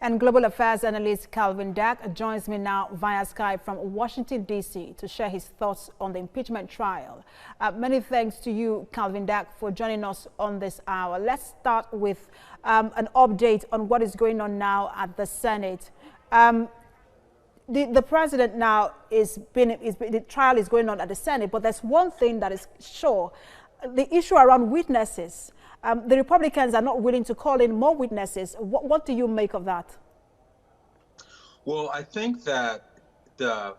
And global affairs analyst Calvin Dack joins me now via Skype from Washington, D.C. to share his thoughts on the impeachment trial. Many thanks to you, Calvin Dack, for joining us on this hour. Let's start with an update on what is going on now at the Senate. The president now the trial is going on at the Senate, but there's one thing that is sure: the issue around witnesses. The Republicans are not willing to call in more witnesses. What do you make of that? Well, I think that the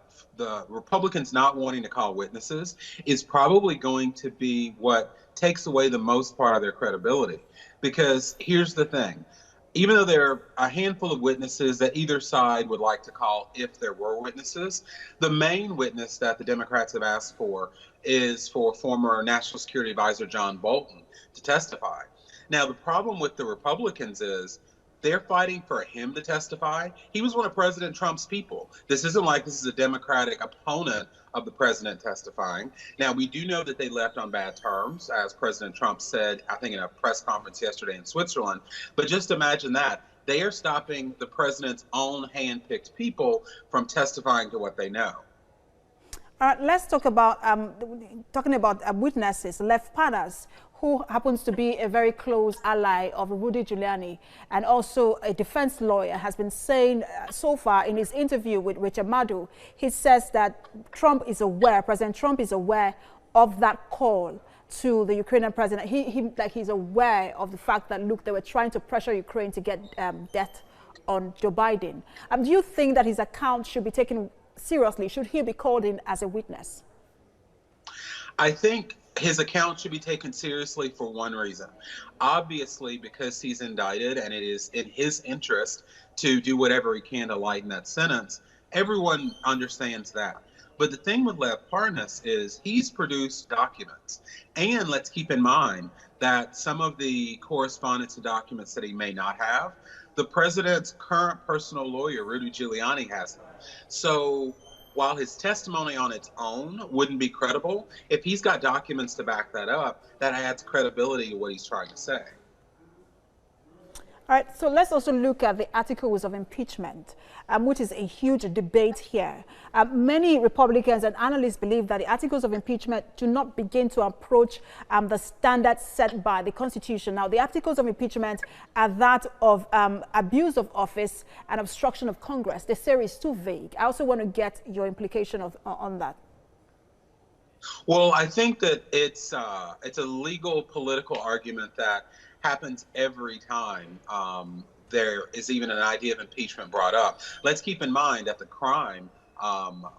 Republicans not wanting to call witnesses is probably going to be what takes away the most part of their credibility. Because here's the thing. Even though there are a handful of witnesses that either side would like to call if there were witnesses, the main witness that the Democrats have asked for is for former National Security Advisor John Bolton to testify. Now, the problem with the Republicans is they're fighting for him to testify. He was one of President Trump's people. This isn't like this is a Democratic opponent of the president testifying. Now, we do know that they left on bad terms, as President Trump said, I think in a press conference yesterday in Switzerland. But just imagine that. They are stopping the president's own hand-picked people from testifying to what they know. Let's talk about witnesses. Lev Parnas, who happens to be a very close ally of Rudy Giuliani and also a defense lawyer, has been saying so far in his interview with Richard Maddow, he says that President Trump is aware of that call to the Ukrainian president. He's aware of the fact that, look, they were trying to pressure Ukraine to get death on Joe Biden. Do you think that his account should be taken seriously? Should he be called in as a witness? I think his account should be taken seriously for one reason. Obviously, because he's indicted and it is in his interest to do whatever he can to lighten that sentence. Everyone understands that. But the thing with Lev Parnas is he's produced documents. And let's keep in mind that some of the correspondence and documents that he may not have, the president's current personal lawyer, Rudy Giuliani, has them. So while his testimony on its own wouldn't be credible, if he's got documents to back that up, that adds credibility to what he's trying to say. All right, so let's also look at the articles of impeachment, which is a huge debate here. Many Republicans and analysts believe that the articles of impeachment do not begin to approach the standards set by the Constitution. Now, the articles of impeachment are that of abuse of office and obstruction of Congress. They say it's too vague. I also want to get your implication on that. Well, I think that it's a legal political argument that happens every time there is even an idea of impeachment brought up. Let's keep in mind that the crime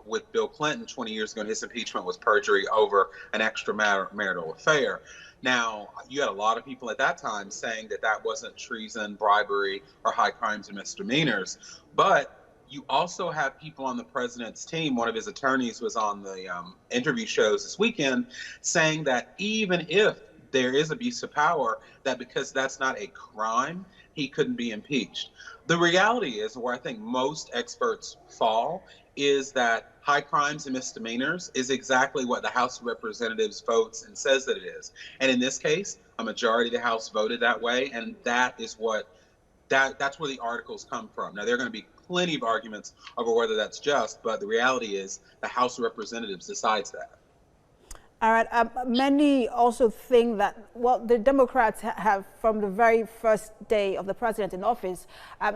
with Bill Clinton 20 years ago, his impeachment was perjury over an extramarital affair. Now, you had a lot of people at that time saying that that wasn't treason, bribery, or high crimes and misdemeanors. But you also have people on the president's team. One of his attorneys was on the interview shows this weekend saying that even if there is abuse of power, that because that's not a crime, he couldn't be impeached. The reality is, where I think most experts fall, is that high crimes and misdemeanors is exactly what the House of Representatives votes and says that it is. And in this case, a majority of the House voted that way, and that is that's where the articles come from. Now, there are going to be plenty of arguments over whether that's just, but the reality is the House of Representatives decides that. All right. Many also think that, well, the Democrats have, from the very first day of the president in office,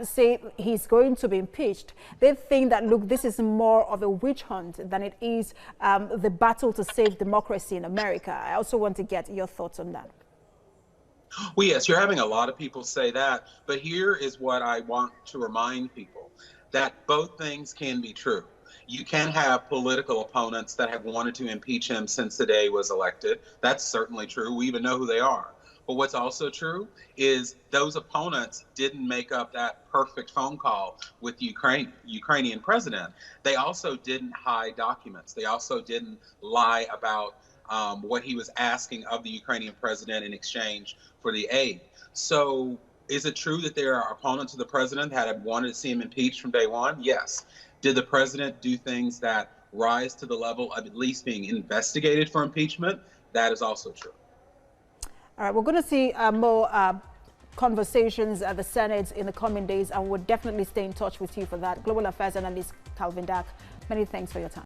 say he's going to be impeached. They think that, look, this is more of a witch hunt than it is the battle to save democracy in America. I also want to get your thoughts on that. Well, yes, you're having a lot of people say that. But here is what I want to remind people, that both things can be true. You can have political opponents that have wanted to impeach him since the day he was elected. That's certainly true. We even know who they are. But what's also true is those opponents didn't make up that perfect phone call with the Ukrainian president. They also didn't hide documents. They also didn't lie about what he was asking of the Ukrainian president in exchange for the aid. So is it true that there are opponents of the president that have wanted to see him impeached from day one? Yes. Did the president do things that rise to the level of at least being investigated for impeachment? That is also true. All right, we're going to see more conversations at the Senate in the coming days, and we'll definitely stay in touch with you for that. Global Affairs Analyst Calvin Dark, many thanks for your time.